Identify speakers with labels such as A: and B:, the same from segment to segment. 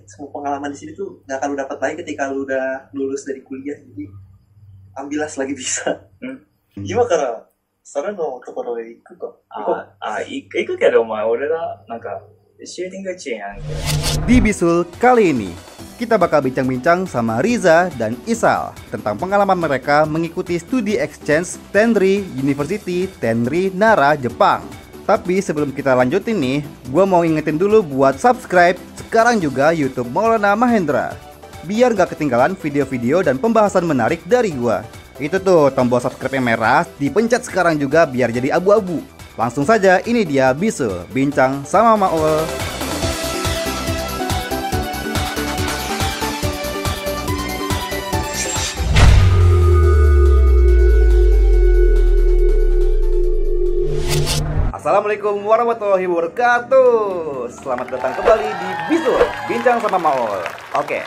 A: semua pengalaman di sini tuh nggak akan lu dapat lagi ketika lu udah lulus dari kuliah. Jadi ambillah selagi bisa. 今からそれのところへ行くか。
B: 行くけど、お前、俺ら、なんか、シューティングチームやんけ。
C: Di Bisul kali ini, kita bakal bincang-bincang sama Riza dan Isal tentang pengalaman mereka mengikuti studi exchange Tenri University Tenri Nara, Jepang. Tapi sebelum kita lanjutin nih, gue mau ingetin dulu buat subscribe sekarang juga YouTube Maulana Mahendra, biar gak ketinggalan video-video dan pembahasan menarik dari gue. Itu tuh tombol subscribe yang merah, dipencet sekarang juga biar jadi abu-abu. Langsung saja, ini dia Bisul Bincang sama Maul. Assalamualaikum warahmatullahi wabarakatuh. Selamat datang kembali di Bisul Bincang sama Maul. Oke,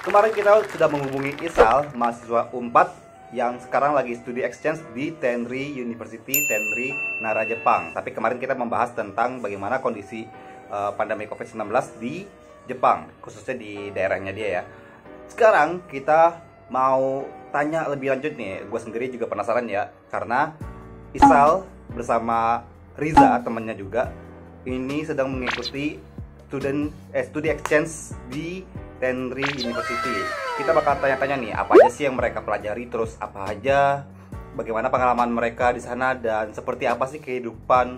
C: kemarin kita sudah menghubungi Isal, mahasiswa U4 yang sekarang lagi studi exchange di Tenri University Tenri Nara, Jepang. Tapi kemarin kita membahas tentang bagaimana kondisi pandemi COVID-19 di Jepang, khususnya di daerahnya dia ya. Sekarang kita mau tanya lebih lanjut nih. Gue sendiri juga penasaran ya, karena Isal bersama Riza, temannya juga, ini sedang mengikuti studi exchange di Tenri University. Kita bakal tanya-tanya nih, apa aja sih yang mereka pelajari, terus apa aja, bagaimana pengalaman mereka di sana, dan seperti apa sih kehidupan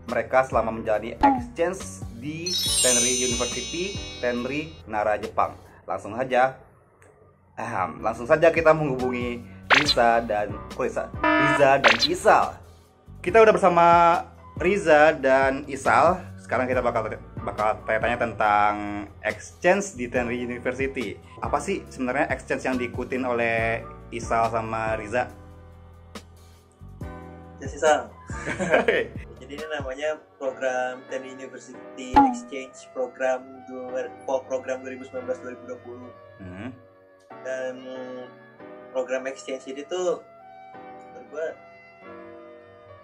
C: mereka selama menjalani exchange di Tenri University Tenri Nara, Jepang. Langsung saja kita menghubungi Riza dan Isal. Kita udah bersama Riza dan Isal. Sekarang kita bakal tanya-tanya tentang exchange di Tenri University. Apa sih sebenarnya exchange yang diikutin oleh Isal sama Riza?
A: Ya Isal. Jadi ini namanya program Tenri University Exchange program 2019-2020. Dan program exchange ini tuh menurut gue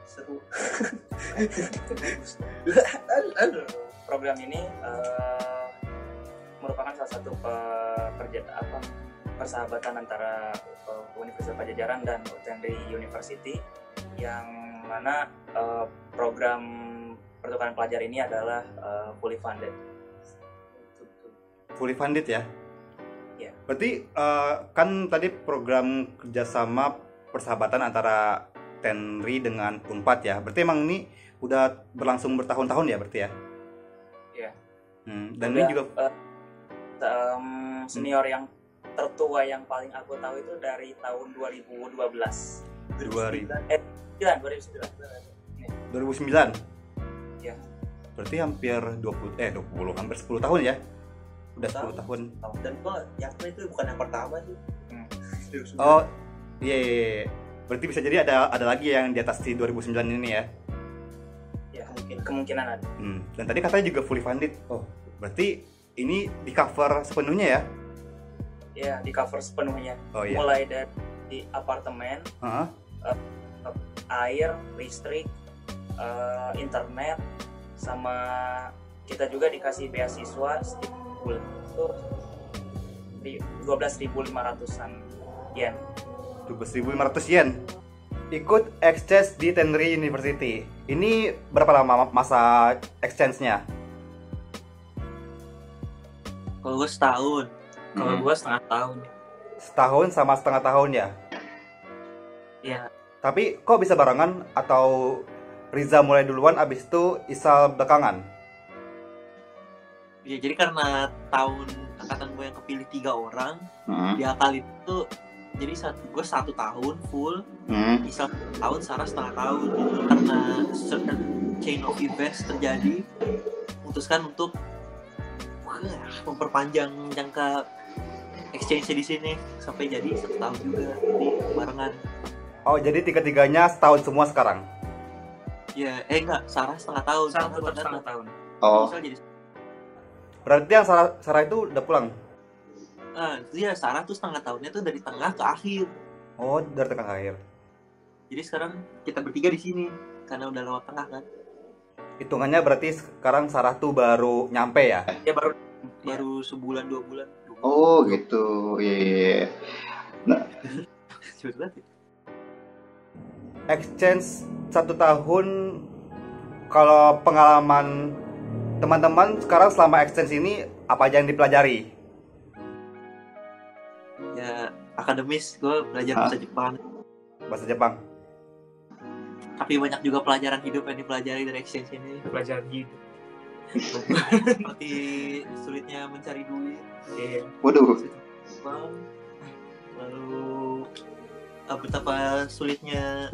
A: seru.
B: Program ini merupakan salah satu persahabatan antara Universitas Pajajaran dan Tenri University, yang mana program pertukaran pelajar ini adalah fully funded.
C: Fully funded ya?
B: Ya.
C: Berarti kan tadi program kerjasama persahabatan antara Tenri dengan Unpad ya. Berarti emang ini udah berlangsung bertahun-tahun ya berarti ya?
B: Iya.
C: Dan ini juga
B: senior yang tertua yang paling aku tahu itu dari tahun 2012.
C: 2009.
B: 2009. Ya.
C: Berarti hampir 20 hampir 10 tahun ya? Udah 10 tahun.
A: Dan gua yakin itu bukan yang pertama sih.
C: Oh, iya. Berarti bisa jadi ada lagi yang di atas di 2009 ini ya?
B: Ya, kemungkinan ada.
C: Dan tadi katanya juga fully funded. Oh, berarti ini di cover sepenuhnya ya?
B: Ya, di cover sepenuhnya.
C: Oh, iya.
B: Mulai dari apartemen, air, listrik, internet, sama kita juga dikasih beasiswa stipul itu 12.500-an yen.
C: 12.500 yen. Ikut exchange di Tenri University. Ini berapa lama masa exchange-nya?
D: Kalau gue setahun. Kalau gue setengah tahun.
C: Setahun sama setengah tahun ya?
D: Iya.
C: Tapi kok bisa barengan, atau Riza mulai duluan abis itu Isal belakangan?
D: Ya, jadi karena tahun angkatan gue yang kepilih 3 orang, diakali itu jadi gue 1 tahun full, Isal tahun, Sarah setengah tahun. Karena certain chain of events terjadi, memutuskan untuk memperpanjang jangka exchange di sini sampai jadi 1 tahun juga, jadi barengan.
C: Oh, jadi tiga-tiganya setahun semua sekarang?
D: Ya, enggak, Sarah setengah tahun.
B: Sarah tetap setengah tahun.
C: Oh.
D: Isal jadi.
C: Berarti yang Sarah itu udah pulang?
D: Iya, Sarah tuh setengah tahunnya tuh dari tengah ke akhir.
C: Oh, dari tengah ke akhir.
D: Jadi sekarang kita bertiga di sini karena udah lewat tengah kan.
C: Hitungannya berarti sekarang Sarah tuh baru nyampe ya?
B: Ya baru
D: baru sebulan 2 bulan.
C: Oh gitu, iya. Nah, exchange 1 tahun, kalau pengalaman teman-teman sekarang selama exchange ini apa aja yang dipelajari?
D: Ya akademis, gue belajar bahasa Jepang.
C: Bahasa Jepang.
D: Tapi banyak juga pelajaran hidup yang dipelajari dari exchange ini.
B: Pelajaran hidup.
D: Seperti sulitnya mencari duit.
C: Waduh.
D: Lalu betapa sulitnya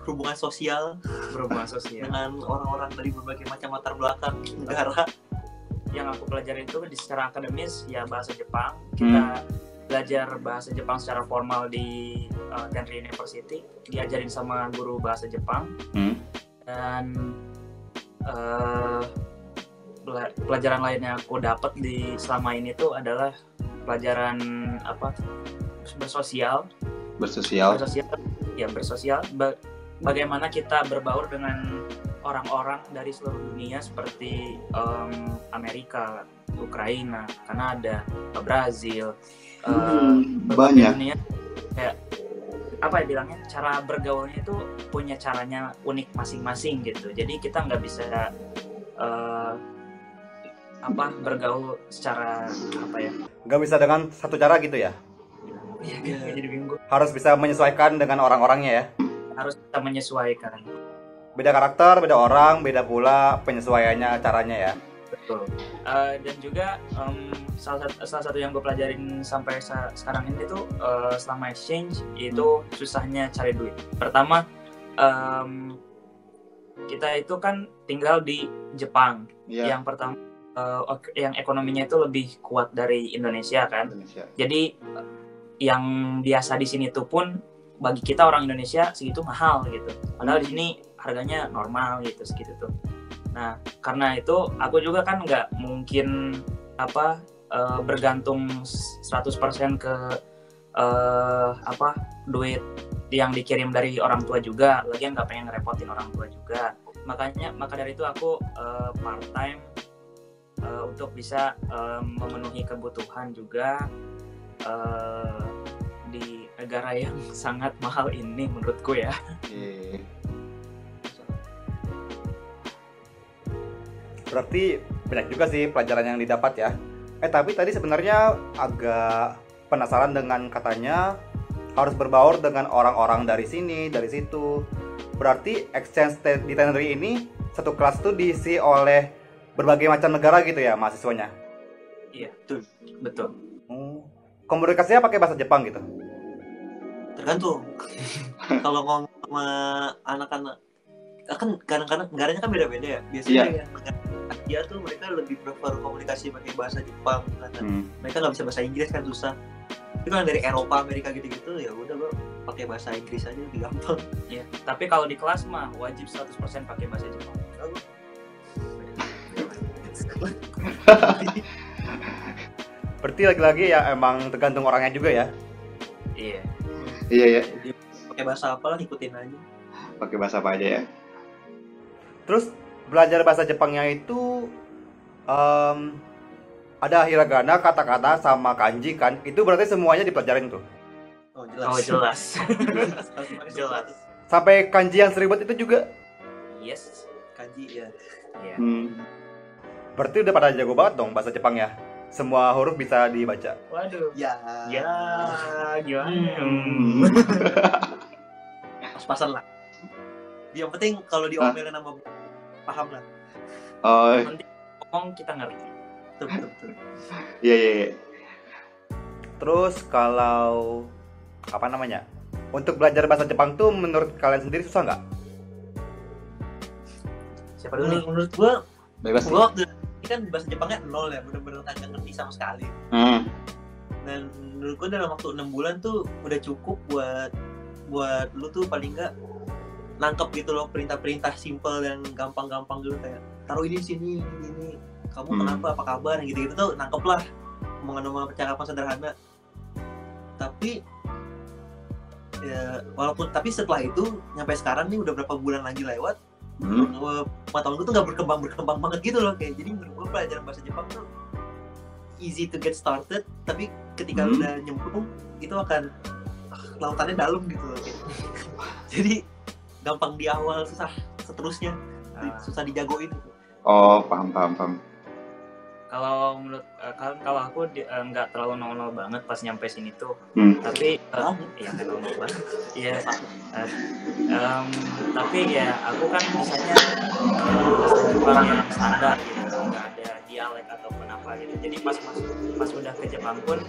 D: hubungan sosial dengan orang-orang dari berbagai macam latar belakang negara.
B: Yang aku pelajari itu secara akademis ya bahasa Jepang. Kita belajar bahasa Jepang secara formal di Tenri University, diajarin sama guru bahasa Jepang. Dan pelajaran lain yang aku dapat di selama ini tuh adalah pelajaran bersosial. Bagaimana kita berbaur dengan orang-orang dari seluruh dunia seperti Amerika, Ukraina, Kanada, Brazil,
C: banyak
B: dunia. Kayak bilangnya, cara bergaulnya itu punya caranya unik masing-masing gitu. Jadi kita nggak bisa bergaul secara
C: nggak bisa dengan satu cara gitu ya?
B: Jadi bingung.
C: Harus bisa menyesuaikan dengan orang-orangnya ya?
B: Harus kita menyesuaikan.
C: Beda karakter, beda orang, beda pula penyesuaiannya, caranya ya?
B: Betul. Dan juga salah satu yang gue pelajarin sampai sekarang ini tuh selama exchange itu susahnya cari duit. Pertama, kita itu kan tinggal di Jepang. Yang pertama, yang ekonominya itu lebih kuat dari Indonesia kan. Jadi yang biasa di sini tuh pun bagi kita orang Indonesia segitu mahal gitu. Padahal di sini harganya normal gitu segitu tuh. Nah, karena itu aku juga kan nggak mungkin bergantung 100% ke duit yang dikirim dari orang tua juga. Lagian nggak pengen ngerepotin orang tua juga. Maka dari itu aku part time untuk bisa memenuhi kebutuhan juga di negara yang sangat mahal ini menurutku ya.
C: Berarti banyak juga sih pelajaran yang didapat ya. Tapi tadi sebenarnya agak penasaran dengan katanya harus berbaur dengan orang-orang dari sini, dari situ. Berarti exchange di Tenri ini satu kelas tuh diisi oleh berbagai macam negara gitu ya mahasiswanya?
B: Iya, betul.
C: Komunikasinya pakai bahasa Jepang gitu?
D: Tergantung. Kalau ngomong sama anak-anak, kan kadang-kadang negaranya kan beda-beda ya. Biasanya yang Asia tuh mereka lebih prefer komunikasi pakai bahasa Jepang karena mereka nggak bisa bahasa Inggris kan susah. Tapi kalau dari Eropa, Amerika gitu-gitu ya udah lo pakai bahasa Inggris aja lebih gampang.
B: Iya. Tapi kalau di kelas mah wajib 100% pakai bahasa Jepang.
C: Berarti lagi-lagi ya emang tergantung orangnya juga ya?
B: Iya.
C: Iya.
D: Pakai bahasa apa lah, ikutin aja.
C: Pakai bahasa apa aja ya? Terus belajar bahasa Jepangnya itu ada hiragana, kata-kata, sama kanji kan? Itu berarti semuanya dipelajarin tuh?
B: Oh jelas. Jelas.
C: Sampai kanji yang seribet itu juga?
B: Yes.
D: Kanji ya.
B: Iya.
C: Berarti udah pada jago banget dong bahasa Jepang ya? Semua huruf bisa dibaca.
B: Waduh.
D: Ya
B: gimana?
D: Pas-pasan lah. Yang penting kalau diomelin sama paham lah.
B: Nanti ngomong kita ngerti.
D: Betul.
C: Iya. Terus kalau untuk belajar bahasa Jepang tuh menurut kalian sendiri susah nggak?
B: Siapa dulu nih?
D: Menurut gua
C: Bebas sih.
D: gua waktu ini kan bahasa Jepangnya 0 ya, bener-bener kagak ngerti sama sekali. Dan menurut gua dalam waktu 6 bulan tuh udah cukup buat lu tuh paling nggak nangkep gitu loh perintah-perintah simple yang gampang-gampang dulu kayak taruh ini sini ini kamu kenapa apa kabar gitu-gitu tuh nangkep lah omongan percakapan sederhana. Tapi ya tapi setelah itu nyampe sekarang nih udah berapa bulan lagi lewat, pengetahuan gue tuh nggak berkembang banget gitu loh kayak. Jadi menurut gue pelajaran bahasa Jepang tuh easy to get started, tapi ketika lu udah nyemplung itu akan lautannya dalam gitu loh. Jadi gampang di awal, susah seterusnya, susah dijagoin gitu.
C: Oh, paham.
B: Kalau menurut kalau aku nggak terlalu nol banget pas nyampe sini tuh, tapi ya nggak nol banget, ya. Tapi ya aku kan misalnya orang yang standar gitu, nggak ada dialek ataupun apa gitu. Jadi pas udah ke Jepang pun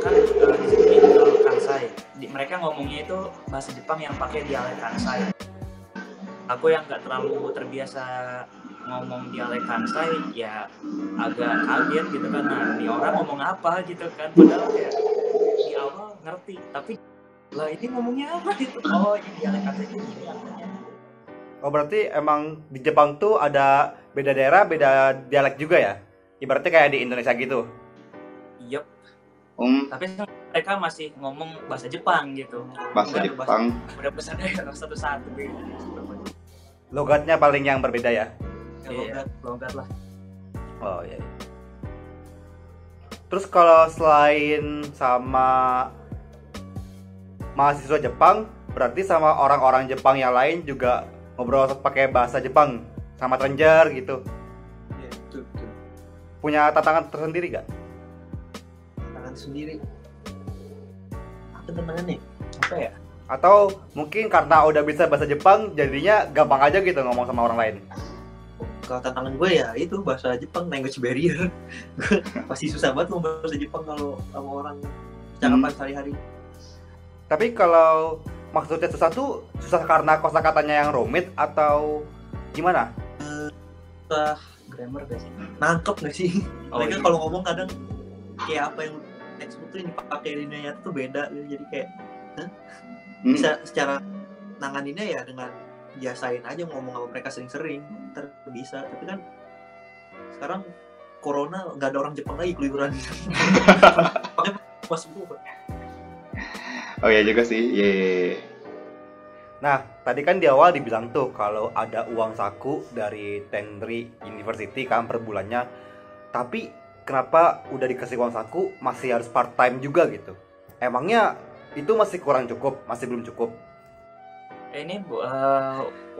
B: kan di sini Kansai, mereka ngomongnya itu bahasa Jepang yang pakai dialek Kansai. Aku yang nggak terlalu terbiasa ngomong dialek Kansai ya agak kaget gitu kan, nah ini orang ngomong apa gitu kan, padahal kayak di awal ngerti, tapi lah ini ngomongnya apa gitu, oh ini dialek Kansai ini artinya.
C: Oh berarti emang di Jepang tuh ada beda daerah, beda dialek juga ya, ibaratnya kayak di Indonesia gitu.
B: Yup. Tapi mereka masih ngomong bahasa Jepang gitu,
C: bahasa Jepang
B: udah bahasa daerah satu-satu gitu.
C: Logatnya paling yang berbeda ya.
B: Logat lah.
C: Oh iya. Terus kalau selain sama mahasiswa Jepang, berarti sama orang-orang Jepang yang lain juga ngobrol pakai bahasa Jepang sama stranger gitu.
D: Iya, betul.
C: Punya tantangan tersendiri gak?
D: Tantangan sendiri. Apa tantangannya? Apa ya?
C: Atau mungkin karena udah bisa bahasa Jepang jadinya gampang aja gitu ngomong sama orang lain?
D: Kalau tantangan gue ya itu bahasa Jepang, language barrier. Pasti susah banget ngomong bahasa Jepang kalau sama orang cakapan sehari-hari.
C: Tapi kalau maksudnya susah tuh susah karena kosakatanya yang rumit atau gimana?
D: Susah grammar gak sih? Nangkep gak sih? Mereka kalau ngomong kadang kayak apa yang textbook tuh yang dipakai di dunia nyata tuh beda gitu. Jadi kayak bisa secara nanganinnya ya dengan biasain aja ngomong sama mereka sering-sering, ntar bisa. Tapi kan sekarang corona nggak ada orang Jepang lagi keliburan. Pakai masuk gue.
C: Oh ya juga sih. Yeah. Nah tadi kan di awal dibilang tuh kalau ada uang saku dari Tendri University kan per bulannya. Tapi kenapa udah dikasih uang saku masih harus part time juga gitu? Emangnya itu masih kurang cukup, masih belum cukup?
B: Ini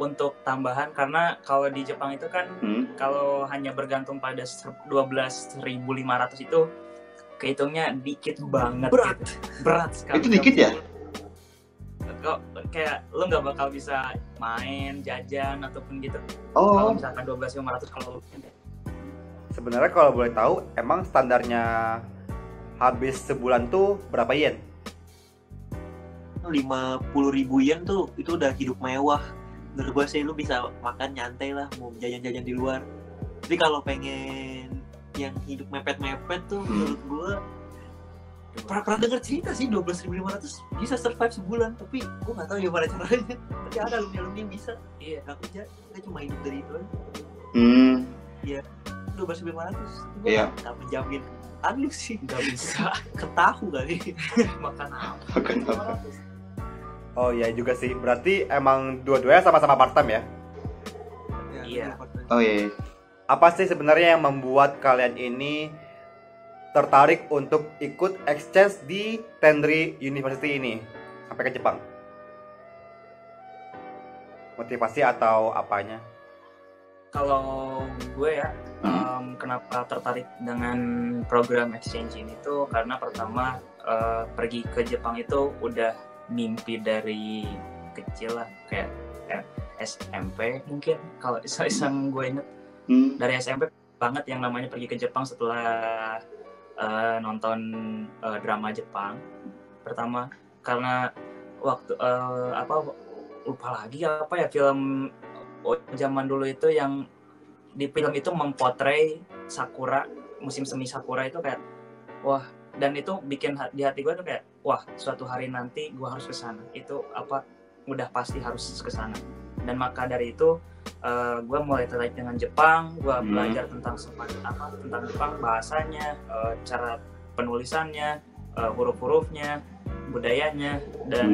B: untuk tambahan, karena kalau di Jepang itu kan kalau hanya bergantung pada 12.500 itu kehitungnya dikit banget. Berat sekali.
C: Itu dikit ya?
B: Kok kayak lo nggak bakal bisa main, jajan ataupun gitu.
C: Oh.
B: Kalau misalkan 12.500 kalau
C: sebenarnya kalau boleh tahu emang standarnya habis sebulan tuh berapa yen?
D: 50.000 yen tuh itu udah hidup mewah. Menurut gue sih lu bisa makan nyantai lah, mau jajan-jajan di luar. Tapi kalau pengen yang hidup mepet-mepet tuh menurut gue pernah denger cerita sih 12.500 bisa survive sebulan, tapi gue nggak tahu gimana caranya. Tapi ada alumni yang bisa, nggak kerja, dia cuma hidup dari itu aja. Iya, 12.500
C: Iya.
D: Nggak menjamin lu sih, nggak bisa ketahu kali makan apa.
C: Oh iya juga sih, berarti emang dua-duanya sama-sama part time ya?
B: Iya.
C: Oh iya. Apa sih sebenarnya yang membuat kalian ini tertarik untuk ikut exchange di Tendri University ini sampai ke Jepang? Motivasi atau apanya?
B: Kalau gue ya, kenapa tertarik dengan program exchange ini tuh karena pertama pergi ke Jepang itu udah mimpi dari kecil lah, kayak SMP mungkin kalau iseng gue inget dari SMP banget yang namanya pergi ke Jepang setelah nonton drama Jepang pertama, karena waktu lupa lagi apa ya film zaman dulu itu yang di film itu mempotret sakura, musim semi sakura itu kayak wah, dan itu bikin di hati gue tuh kayak wah, suatu hari nanti gue harus kesana, itu udah pasti harus kesana. Dan maka dari itu gue mulai tertarik dengan Jepang, gue belajar tentang tentang Jepang, bahasanya, cara penulisannya, huruf-hurufnya, budayanya, dan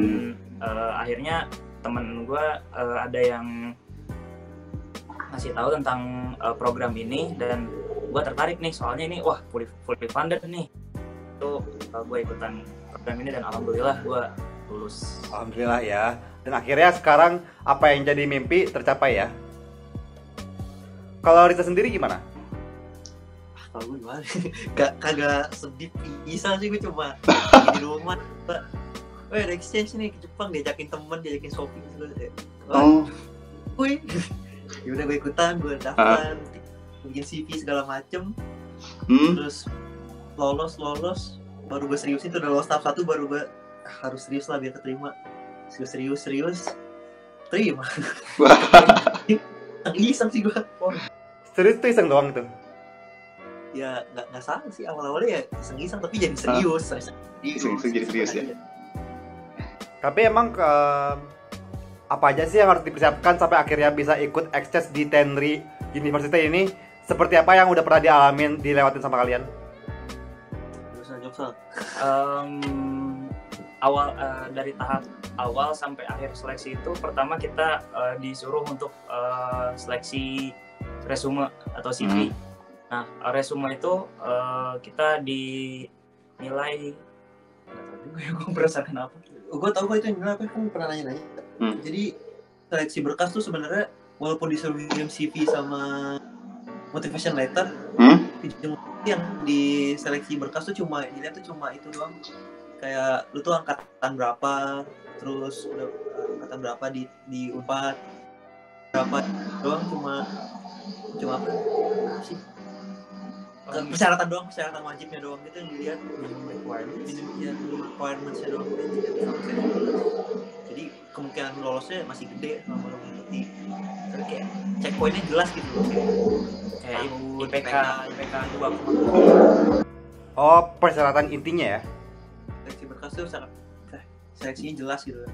B: akhirnya temen gue ada yang ngasih tahu tentang program ini, dan gue tertarik nih soalnya ini wah fully funded nih. Itu gue ikutan program ini dan alhamdulillah gue lulus.
C: Alhamdulillah ya. Dan akhirnya sekarang apa yang jadi mimpi tercapai ya. Kalau Risa sendiri gimana?
D: Kalau gue gimana? Kagak sedih bisa sih, gue cuma di rumah. Ada exchange nih ke Jepang, diajakin temen, diajakin shopping gitu. Wih, yaudah gue ikutan, gue daftar, bikin CV segala macem. Terus lolos, baru gue seriusin tuh, udah lolos tahap 1 baru gue harus serius lah biar keterima. Serius terima. Iseng sih gue.
C: Serius tuh iseng doang tuh?
D: Ya nggak salah sih, awal-awalnya ya iseng-iseng tapi jadi serius.
C: Iseng jadi serius ya. Tapi emang apa aja sih yang harus dipersiapkan sampai akhirnya bisa ikut exchange di Tenri University ini? Seperti apa yang udah pernah dialamin, dilewatin sama kalian?
B: Dari tahap awal sampai akhir seleksi itu, pertama kita disuruh untuk seleksi resume atau CV. Nah, resume itu kita dinilai, gue berdasarkan apa?
D: Gue tau kok itu yang nilai apa, kan pernah nanya-nanya. Jadi seleksi berkas tuh sebenarnya walaupun disuruh ngirim CV sama motivation letter, yang di seleksi berkas tuh cuma dilihat tuh cuma itu doang. Kayak lu tuh angkatan berapa, terus udah angkatan berapa di Unpad, berapa doang, cuma apa sih? Persyaratan doang, persyaratan wajibnya doang gitu yang dilihat. Minimum requirements-nya doang gitu. Jadi kemungkinan lolosnya masih gede kalau lo mengikuti. Tapi kayak checkpointnya jelas gitu loh. Kayak
B: IPK 2,7.
C: Oh, persyaratan intinya ya?
D: Seleksi berkas tuh seleksinya jelas gitu.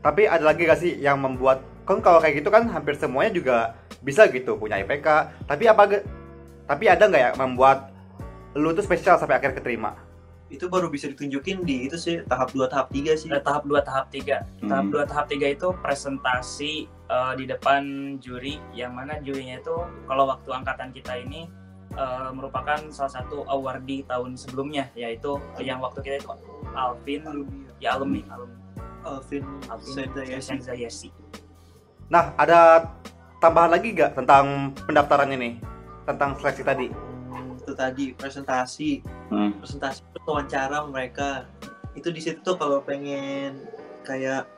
C: Tapi ada lagi gak sih yang membuat, kan kalau kayak gitu kan hampir semuanya juga bisa gitu punya IPK, tapi ada nggak ya membuat lu tuh spesial sampai akhir keterima?
D: Itu baru bisa ditunjukin di itu sih tahap 2 tahap 3 sih.
B: Tahap 2 tahap 3. Tahap 2 tahap 3 itu presentasi di depan juri, yang mana jurinya itu kalau waktu angkatan kita ini merupakan salah satu awardee tahun sebelumnya, yaitu yang waktu kita itu Alvin Senzayesi.
C: Nah, ada tambahan lagi gak tentang pendaftaran ini? Tentang seleksi tadi?
D: Itu tadi presentasi itu wawancara mereka. Itu di situ tuh kalau pengen kayak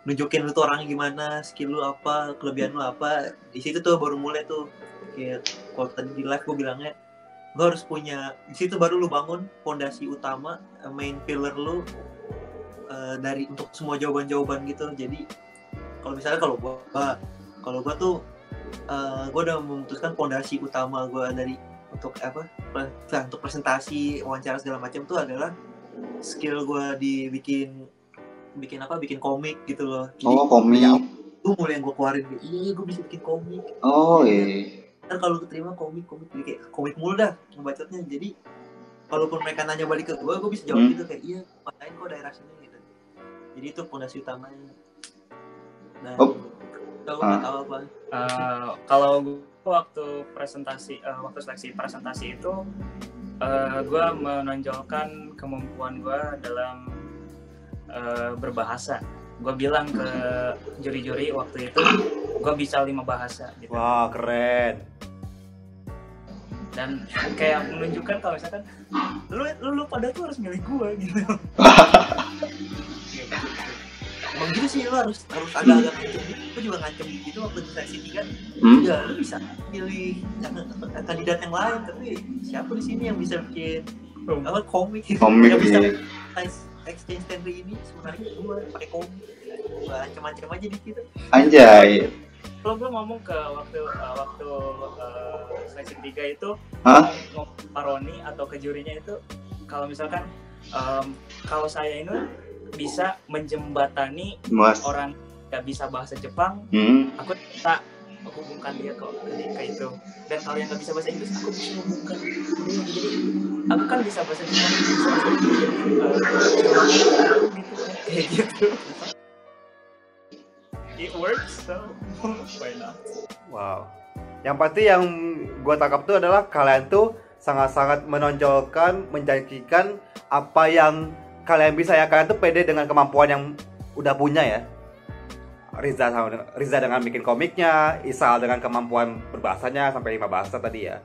D: nunjukin lu tuh orangnya gimana, skill lu apa, kelebihan lu apa, di situ tuh baru mulai tuh. Kayak kalau tadi di live gue bilangnya, gue harus punya, di situ baru lu bangun fondasi utama, main pillar lu dari untuk semua jawaban-jawaban gitu. Jadi kalau misalnya kalau gue tuh gue udah memutuskan fondasi utama gue dari untuk untuk presentasi, wawancara segala macam tuh adalah skill gue bikin komik gitu loh. Jadi,
C: komik.
D: Itu mulai yang gue keluarin, iya gue bisa bikin komik. Ntar kalau keterima komik kayak komik mulu dah ngebacotnya. Jadi kalaupun mereka nanya balik ke gue bisa jawab gitu kayak iya, matain kok daerah sini gitu. Jadi itu fondasi utamanya. Dan kalau nggak tahu apa.
B: Kalau waktu seleksi presentasi itu, gue menonjolkan kemampuan gue dalam berbahasa. Gue bilang ke juri-juri waktu itu, gue bisa 5 bahasa. Gitu.
C: Wah, keren.
B: Dan kayak menunjukkan kalau misalkan lu pada tuh harus milih gue gitu.
D: Emang gitu sih, lu harus agak-agak ngancem gitu. Gue juga ngancem gitu waktu di seleksi 3. Ya lu bisa pilih kandidat yang lain, tapi siapa di sini yang bisa bikin komik yang bisa exchange Tenri ini sebenarnya gue pakai komik. Gue ancam-ancam aja di situ.
C: Anjay.
B: Kalau gue ngomong ke waktu seleksi 3 itu ngomong Pak Roni atau ke jurinya itu, kalau misalkan kalau saya ini bisa menjembatani orang gak bisa bahasa Jepang, aku bisa hubungkan dia ke itu. Dan kalau yang gak bisa bahasa Inggris, aku bisa hubungkan dia. Jadi aku kan bisa bahasa Jepang, bisa bahasa Inggris, kayak gitu. It works, so why not?
C: Wow. Yang pasti yang gue tangkap tuh adalah kalian tuh sangat-sangat menonjolkan, menjanjikan apa yang kalian bisa ya. Kalian tuh pede dengan kemampuan yang udah punya ya. Riza dengan bikin komiknya, Isal dengan kemampuan berbahasanya sampai 5 bahasa tadi ya.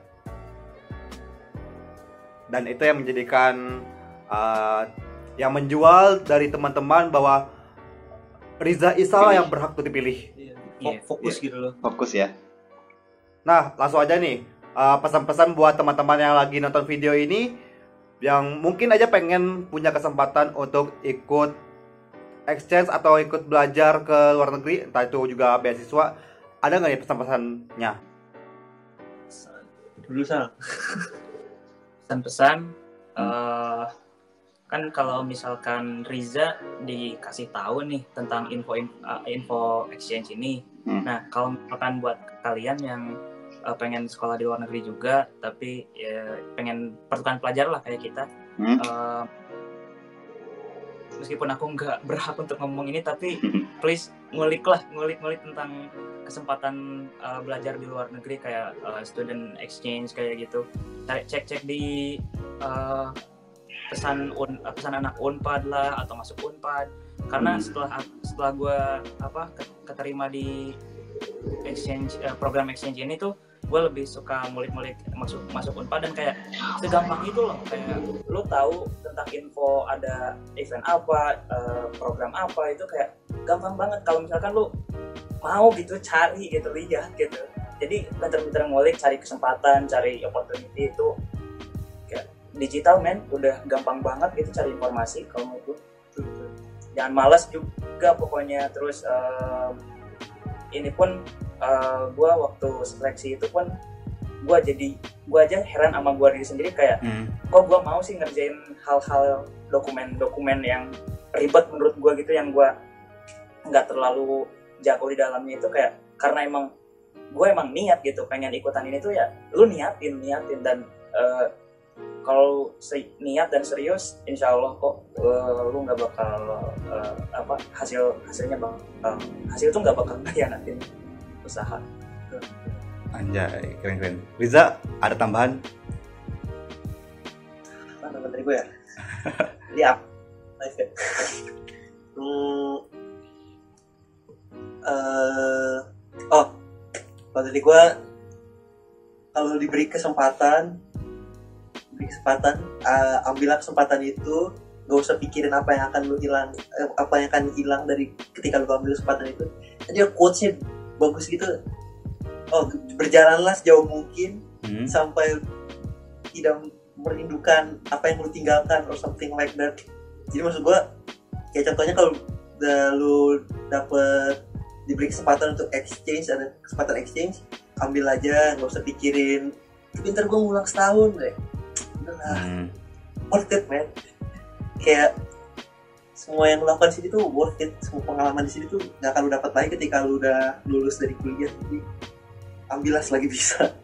C: Dan itu yang menjadikan yang menjual dari teman-teman bahwa Riza Isal yang berhak untuk dipilih.
D: Fokus gitu loh.
C: Fokus ya. Nah, langsung aja nih pesan-pesan buat teman-teman yang lagi nonton video ini yang mungkin aja pengen punya kesempatan untuk ikut exchange atau ikut belajar ke luar negeri, entah itu juga beasiswa. Ada nggak nih pesan-pesannya?
D: Dulu Sal.
B: Pesan-pesan kan kalau misalkan Riza dikasih tahu nih tentang info exchange ini. Nah, kalau misalkan buat kalian yang pengen sekolah di luar negeri juga tapi ya pengen pertukaran pelajar lah kayak kita, meskipun aku nggak berhak untuk ngomong ini, tapi please ngulik tentang kesempatan belajar di luar negeri kayak student exchange kayak gitu. Cek di pesan anak Unpad lah atau masuk Unpad, karena setelah gue keterima di exchange program exchange ini tuh gue lebih suka ngulik masuk Unpad, dan kayak segampang itu loh, kayak lu tahu tentang info ada event apa, program apa, itu kayak gampang banget kalau misalkan lu mau gitu cari gitu, lihat gitu. Jadi pinter-pinter ngulik, cari kesempatan, cari opportunity itu kayak digital men, udah gampang banget gitu cari informasi kalau mau gue. Jangan malas juga pokoknya. Terus ini pun gue waktu seleksi itu pun gue aja heran sama gue diri sendiri, kayak kok gue mau sih ngerjain hal-hal dokumen yang ribet menurut gue gitu, yang gue nggak terlalu jago di dalamnya itu, kayak karena gue emang niat gitu pengen ikutan ini tuh ya, lu niatin dan kalau niat dan serius, insya Allah kok lu nggak bakal hasilnya hasil tuh nggak bakal ngianatin usaha.
C: Anjay, keren. Riza, ada tambahan?
A: Mana dari gue ya? Iya, nice ya. Kalau dari gue, kalau diberi kesempatan, ambillah kesempatan itu. Gak usah pikirin apa yang akan hilang dari ketika lu ambil kesempatan itu. Jadi quotes-nya bagus gitu. Berjalanlah sejauh mungkin sampai tidak merindukan apa yang lu tinggalkan, or something like that. Jadi maksud gue, kayak contohnya kalau lu diberi kesempatan untuk exchange, ada kesempatan exchange, ambil aja, gak usah pikirin ntar gue ngulang setahun deh. Worth it man. Kayak semua yang lu lakukan di sini tuh worth it. Semua pengalaman di sini tuh gak akan lu dapat lagi ketika lu udah lulus dari kuliah. Jadi ambillah selagi bisa.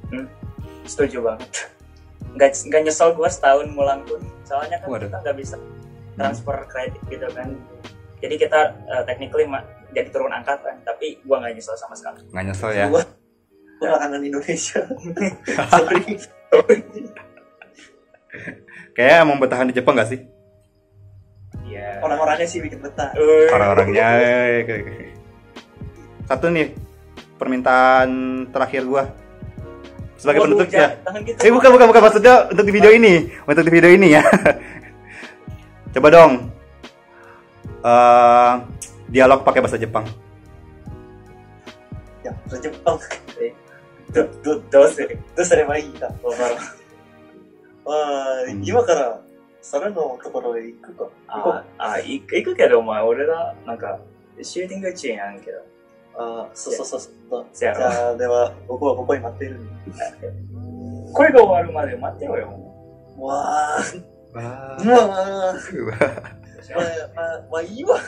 B: Setuju banget. Gak nyesel gue setahun ngulang pun, soalnya kan kita gak bisa transfer kredit gitu kan. Jadi kita technically jadi turun angkatan, tapi gue gak nyesel sama sekali.
C: Gak nyesel ya?
A: Gue kangen Indonesia. Sorry.
C: Kayak emang bertahan di Jepang gak sih?
B: Iya.
A: Orang-orangnya sih bikin betah.
C: Orang-orangnya. Satu nih permintaan terakhir gua sebagai penutupnya. Bukan maksudnya untuk di video ini. Untuk di video ini ya. Coba dong dialog pakai bahasa Jepang.
A: Ya, bahasa Jepang. Dosu. 今からそれのところへ行くか。
B: 行くけど、お前俺らなんかシューティング中やんけど。
A: そう。じゃあでは僕はここに待っている。
B: これが終わるまで待ってろよ。
A: まあいいわ。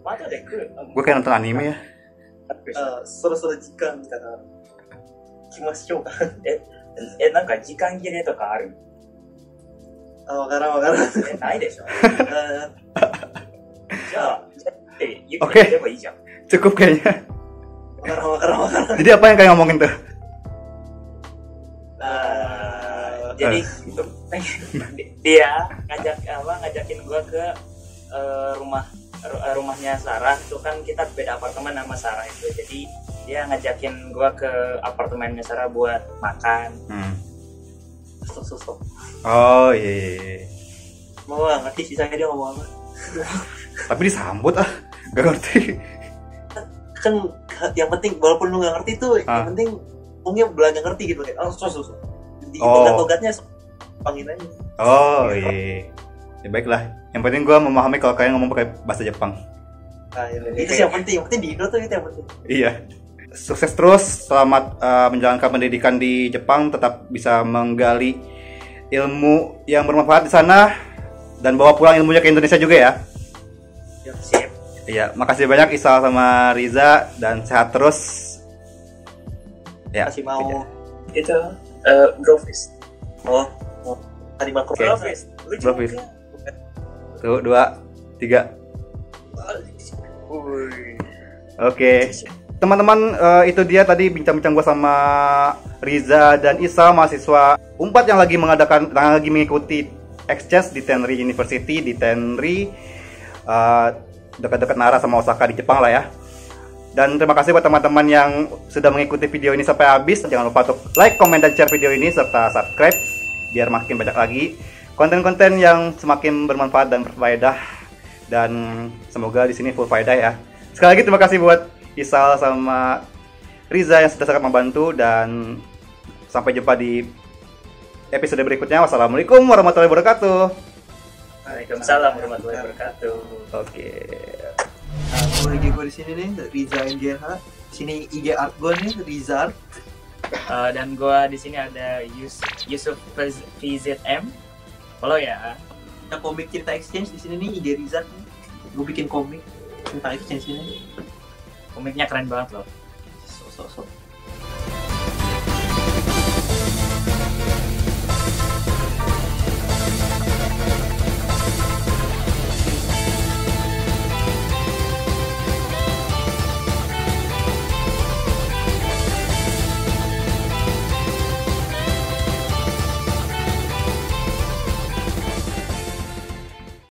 B: まだで来る。
C: Gue kayak nonton anime ya.
A: そろそろ時間から来ましょうか。
B: なんか時間切れとかある？
A: わからん。
B: ないでしょ。じゃあゆっくりすればいいじゃん。
C: Cukup kayaknya.
A: Wakaran.
C: Jadi apa yang kalian ngomongin tuh?
B: Jadi dia ngajakin gue ke rumahnya Sarah. Itu kan kita beda apartemen sama Sarah itu. Jadi dia ngajakin gue ke apartemennya Sarah buat makan.
A: Sosok.
C: Oh iya.
A: Mau nggak ngerti sisanya dia ngomong apa.
C: Tapi disambut gak ngerti.
A: Kan yang penting walaupun lu nggak ngerti tuh, yang penting ngomongnya belaga ngerti gitu kayak sosok. Di togat-togatnya panggil aja.
C: Oh iya. Ya baiklah. Yang penting gue memahami kalau kalian ngomong pakai bahasa Jepang.
A: Nah, itu yang penting. Yang penting di Indo tuh itu yang penting.
C: Iya. Sukses terus, selamat menjalankan pendidikan di Jepang, tetap bisa menggali ilmu yang bermanfaat di sana dan bawa pulang ilmunya ke Indonesia juga ya.
B: Siap.
C: Iya, makasih banyak Isal sama Riza dan sehat terus. Ya.
A: Masih mau
B: itu Brofist.
A: Tadi makro
C: Brofist. Tuh 2, 3. Oke. Teman-teman, itu dia tadi bincang-bincang gue sama Riza dan Isa, mahasiswa Unpad yang lagi mengikuti exchange di Tenri University di Tenri, dekat-dekat Nara sama Osaka di Jepang lah ya. Dan terima kasih buat teman-teman yang sudah mengikuti video ini sampai habis. Jangan lupa untuk like, comment, dan share video ini serta subscribe biar makin banyak lagi konten-konten yang semakin bermanfaat dan berfaedah. Dan semoga di sini full faedah ya. Sekali lagi terima kasih buat Isal sama Riza yang sudah sangat membantu, dan sampai jumpa di episode berikutnya. Wassalamualaikum warahmatullahi wabarakatuh.
B: Waalaikumsalam warahmatullahi wabarakatuh.
C: Oke.
A: Nah, IG gue di sini nih, Riza NGH. Sini IG art gue nih, Riza Art.
B: Dan gue di sini ada Yusuf PZM. Follow ya.
A: Ada komik cerita exchange di sini nih, IG Riza. Gue bikin komik tentang exchange ini.
B: Komiknya keren banget loh.
A: So.